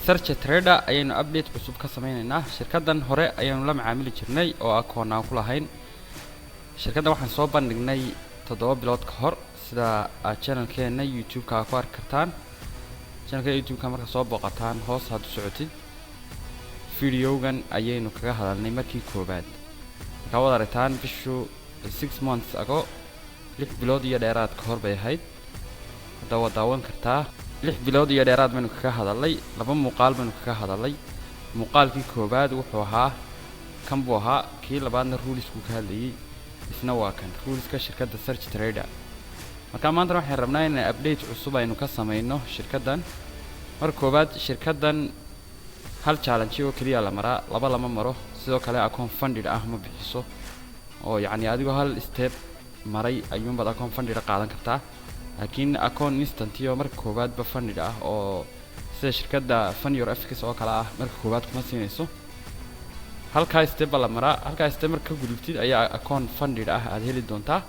search trader ayaynu update cusub ka sameeynaa shirkadan hore ayaynu la macaamili jirnay oo akoon aan ku lahayn shirkadan waxaan soo bandhignay 7 bilood ka hor sida channelkeena YouTube-ka ku arki kartaan channelka YouTube-ka marka soo booqataan hoos had u socotid videogan ayaynu kaga hadalnay markii koobaad ka wada aragtaan bishu 6 months ago 6 bilood iyo dheeraad ka hor bay ahayd hadda daawan kartaa 6 bilood iyo dheeraad baynu kaga hadalnay laba muuqaal baynu kaga hadalnay muuqaalkii koobaad wuxuu ahaa kan buu ahaa kii labaadna rules-ku ka hadlayay isna waa kan rules-ka shirkadda search trader marka maanta waxaan rabnaa in update cusub aynu ka sameeyno shirkaddan marka koobaad shirkaddan hal challenge oo kaliya la maraa laba lama maro sidoo kale account funded ah ma bixiso oo yacni adigoo hal step maray ayuun baad account funded qaadan kartaa laakiin account instant iyo marka koobaad ba funded ah oo sida shirkadda Fund Your FX oo kala ah marka koobaad kuma siinayso halka step la maraa halka step marka gudubtid ayaa account funded ah aad heli doontaa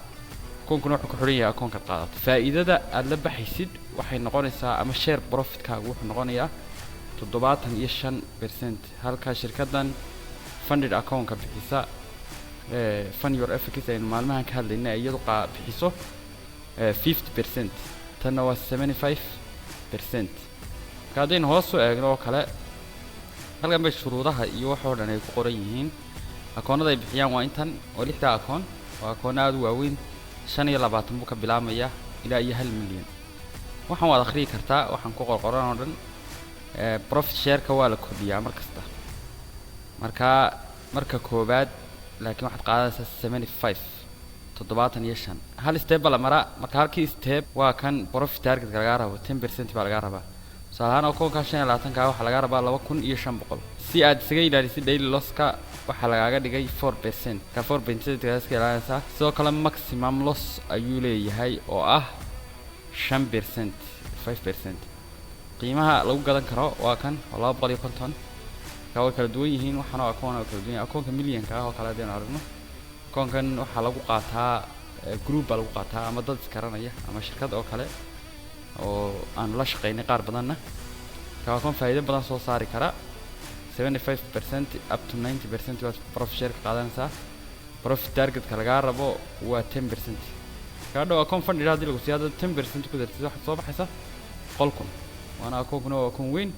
koonkuna wuxuu ku xiran yahay account ka qaadato faa'iidada aad la baxaysid waxay noqonaysaa ama share profit kaagu wuxuu noqonayaa 75% halka shirkaddan funded account ka bixisa Fund Your FX ay maalmahan ka hadlaynaa iyadu bixiso 50% tan waa 75% kaadin hoos u eegno kale halkan bay shuruudaha iyo wax oo dhan ay ku qoran yihiin akoonada ay bixiyaan waa intan oo 6 akoon waa akoon aad u waaweyn 25 buu ka bilaabmaya ilaa iyo 1 milyan waxaan wada akhriyi kartaa waxaan ku qorqoran oo dhan profit share ka waa la kordhiyaa marka koobaad laakiin waxaad qaadaysaa 75 hal step la maraa marka halkii step waa kan profit target laga rabo 10% baa laga rabaa salaana akoonka 25 ka waxa laga rabaa 2500 si aad isaga ilaalisid daily loss-ka waxa lagaaga dhigay 4% ka 4% iska ilaalinaysa sidoo kale maximum loss ayuu leeyahay oo ah 5% qiimaha lagu gadan karo waa kan 250 ka way kala duwan yihiin waxana akoonka kala duwan akoonka milyanka ah oo kala deen aragno akoonkan waxa lagu qaataa group lagu qaataa ama dad iskaranaya ama shirkad oo kale oo aan la shaqeynay qaar badanna ka akoon faa'iido badan soo saari kara 75% up to 90% waa profit share ka qaadanaysa profit target ka laga rabo waa 10% ka dhaw akoon funded hadii lagu siyaado 10% ku dartid waxa soo baxaysa qolkun waana akoonkuna waa akoon weyn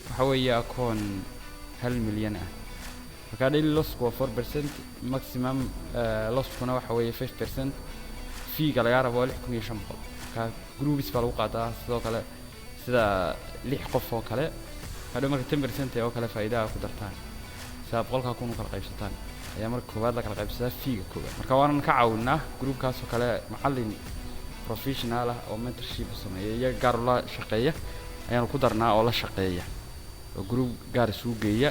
waxa weeye akoon 1 milyan ah marka daily loss waa 4% maximum loss kuna waxa weeye 5% fee ka laga rabo 6500 ka groups baa lagu qaadaa sidoo kale sida 6 qof oo kale hadhow marka 10% oo kale faa'iido ku dartaan sabab qolka ku kala qaybsataan ayaa marka koobaad la kala qaybsadaa fee-ga koobaad marka waan ka caawinaa groupkaas oo kale macallin professional ah oo mentorship sameeya gaar la shaqeeya ayaan ku darnaa oo la shaqeeya oo group gaar isugu geeya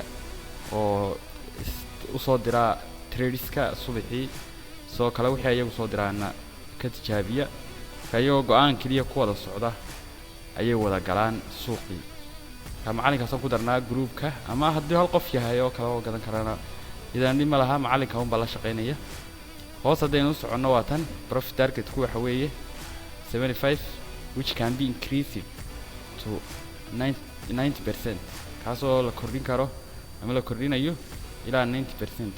oo u soo dira tradeska subaxii soo kale wixii ayagu soo diraana ka tijaabiya kayo go'aan kaliya ku wada socda ayay wada galaan suuqii ka macalinkaas ku darnaa groupka ama haddii hal qof yahay oo kala gadan karana idan dhima laha macalinka un baa la shaqeynaya hoos hadaynu socono waa tan profit target ku waxa weeye 75 which can be increased to 90% kaasoo la kordhin karo ama la kordhinayo ilaa 90%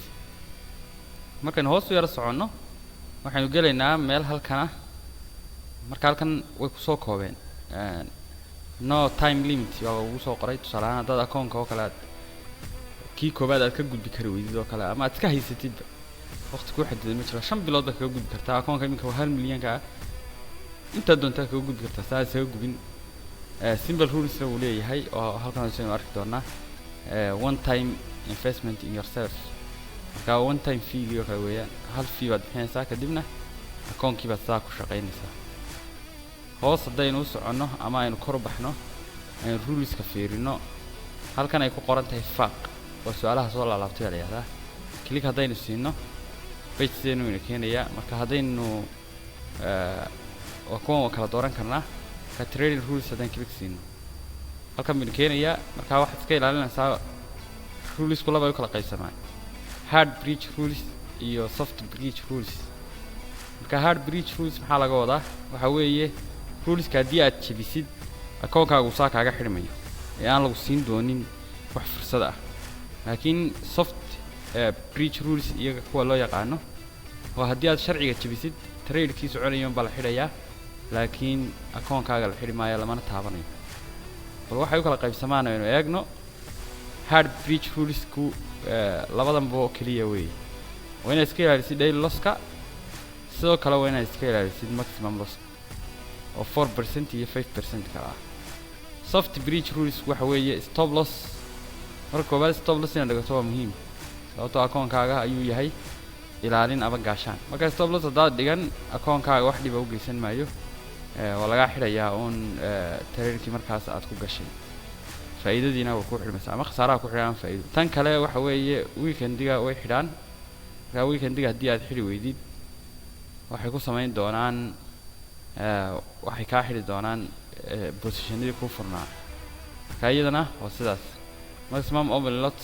markaan hoos u yar socono waxaanu galeynaa meel halkan marka halkan way ku soo koobeen no time limit waa ugu soo qoray tusaalahan dad akoonka oo kale kii koobaad aad ka gudbi kari weydid oo kale ama aad ka haysatid waqti ku xadidan ma jiro 5 bilood baad ka gudbi kartaa akoonka iminka 1 milyan ka inta doonta ka gudbi kartaa saas ay gubin simple rules uu leeyahay oo halkan aynu arki doonaa one time investment in yourself marka one time fee iyo kale weeyaan hal fee baad bixinaysaa kadibna akoonkii baad saa ku shaqeynaysaa hoos hadaynu socono ama aynu kor u baxno aynu ruleska fiirino halkan ay ku qoran tahay faaq oo su'aalaha soo laabtay la yiraahdaa click hadaynu siino page-deenu inuu keenaya marka hadaynu akoon kala dooran karnaa ka trading rules hadaan click siino halkan inuu keenaya marka waxaad iska ilaalinaysaa rules kula bay kala qaybsamaan hard breach rules iyo soft breach rules marka hard breach rules maxaa laga wadaa waxa weeye rules ka hadii aad jabisid akoonkaagu saa kaaga xidhmayo aan lagu siin doonin wax fursad ah laakiin soft breach rules iyaga kuwa loo yaqaano waa haddii aad sharciga jabisid trade-kii soconayo baa la xidhayaa laakiin akoonkaaga la xidhi maayo lamana taabanayo bal waxay u kala qaybsamaan inuu eegno hard breach rules-ku labadanba kaliya weeye waa inaad iska ilaalisid daily loss-ka sidoo kale waa inaad iska ilaalisid maximum loss oo 4% iyo 5% kala ah soft breach rules waxa weeye stop loss marka koobaad stop loss inaad dhigato waa muhiim sababtoo akoonkaaga ayuu yahay ilaalin ama gaashaan marka stop loss hadaad dhigan akoonkaaga wax dhib ah u geysan maayo waa laga xidhayaa oon trade-kii markaas aad ku gashay faa'iidadiina waa ku xidhmaysaa ama khasaaraha ku xidhaan faa'iido tan kale waxa weeye weekendiga way xidhaan marka weekendiga haddii aad xidhi weydid waxay ku samayn doonaan waxay kaa xidhi doonaan positionadii ku furnaa marka iyadana waa sidaas maximum open lots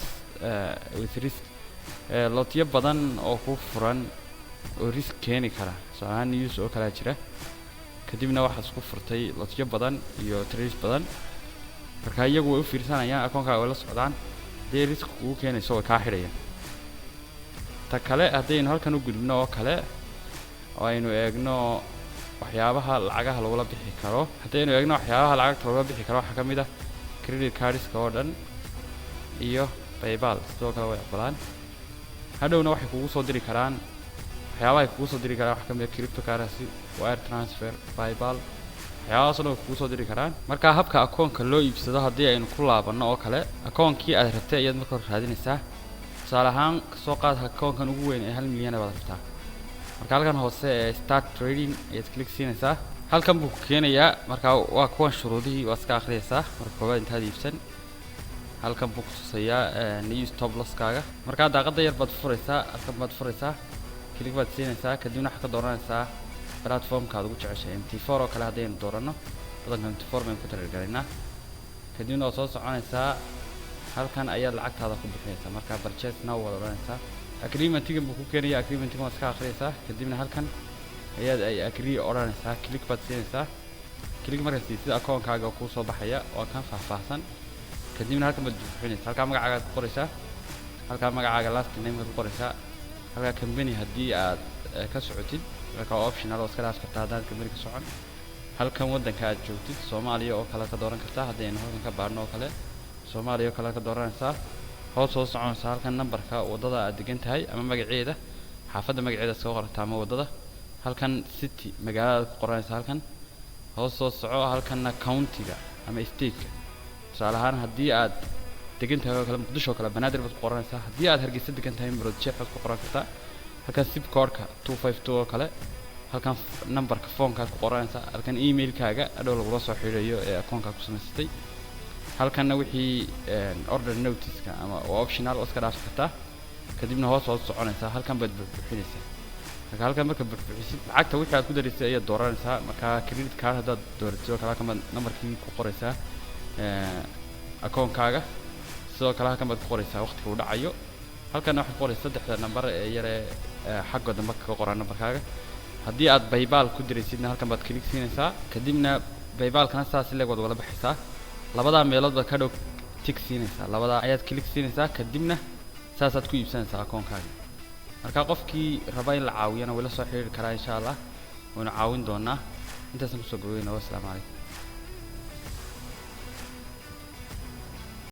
with risk lotyo badan oo ku furan oo risk keeni kara soo news oo kala jira kadibna waxaad isku furtay lotyo badan iyo trades badan marka iyagu way u fiirsanayaan akoonkaaga way la socdaan hadday risk ugu keenayso way kaa xidhayaan ta kale haddaynu halkan u gudubno oo kale oo aynu eegno waxyaabaha lacagaha lagula bixi karo haddaynu eegno waxyaabaha lacagta lagula bixi karo waxaa ka mid ah credit cardska oo dhan iyo PayPal sidoo kale way aqbalaan hadhowna waxay kugu soo diri karaan waxyaabaha ay kugu soo diri karaan waxaa ka mid ah cryptocurrency wire transfer PayPal waxyaabahaas oo dhan kugu soo diri karaan marka habka akoonka loo iibsado haddii aynu ku laabanno oo kale akoonkii aad rabtay ayaad marka hore raadinaysaa tusaale ahaan kasoo qaad akoonkan ugu weyn ee 1 milyan baad rabtaa marka halkan hoose ee start trading ayaad click siinaysaa halkan buu ku keenayaa marka waa kuwan shuruudihii waa iska akhriyaysaa marka koobaad intaad iibsan halkan buu ku tusayaa new stop loss-kaaga marka daaqada yar baad furaysaa halkan baad furaysaa click baad siinaysaa kadibna waxaad ka dooranaysaa platform-kaad ugu jeceshahay MT4 oo kale haddaynu dooranno badanka MT4 baynu ku targalaynaa kadibna waad soo soconaysaa halkan ayaad lacagtaada ku bixinaysaa marka purchase now waad odhanaysaa agreement-iga buu ku keenayaa agreement-iga waad iska akhriyaysaa kadibna halkan ayaad ay agree odhanaysaa click baad siinaysaa click markaad siisid akoonkaaga kuu soo baxaya waa kan faahfaahsan kadibna halkan baad bixinaysaa halkaa magacaaga ku qoraysaa halkaa magacaaga last name-ka ku qoraysaa halkaa company haddii aad ka socotid marka optional oo iska dhaaf kartaa haddaan company ka socon halkan waddanka aad joogtid Soomaaliya oo kale ka dooran kartaa haddaynu halkan ka baarno oo kale Soomaaliya oo kale ka dooranaysaa hoos soo soconaysaa halkan numberka wadada aad degan tahay ama magaceeda xaafadda magaceeda soo qortaa ama wadada halkan city magaalada ku qoranaysaa halkan hoos soo soco halkanna county-ga ama state-ka tusaale ahaan haddii aad degan tahay oo kale Muqdisho oo kale Banaadir baad ku qoranaysaa haddii aad Hargeysa degan tahay Maroodijeex baad ku qoran kartaa halkan zip code-ka 252 oo kale halkan numberka phone-ka ku qoranaysaa halkan email-kaaga adhow lagula soo xiriirayo ee akoonka ku samaysatay halkanna wixii order notice-ka ama optional oo iska dhaaf kartaa kadibna hoos soo soconaysaa halkan baad buuxinaysaa marka halkan marka buuxisid lacagta wixii aad ku darisay ayaad dooranaysaa marka credit card haddaad dooratid oo kale halkan baad numberkii ku qoraysaa akoonkaaga sidoo kale halkan baad ku qoraysaa waqtiga uu dhacayo halkan waxaad qoraysaa saddexda number ee yar ee xagga dambe ka qoran numberkaaga haddii aad PayPal ku diraysidna halkan baad click siinaysaa kadibna PayPal-kana saas leeg wad wala baxaysaa labada meelood baad ka dhow tick siinaysaa labada ayaad click siinaysaa kadibna saasaad ku iibsanaysaa akoonkaaga marka qofkii raba in la caawiyana wala soo xiriiri karaa insha Allah waana caawin doonaa intaas ku soo gaweynaa. Wassalaamu calaykum.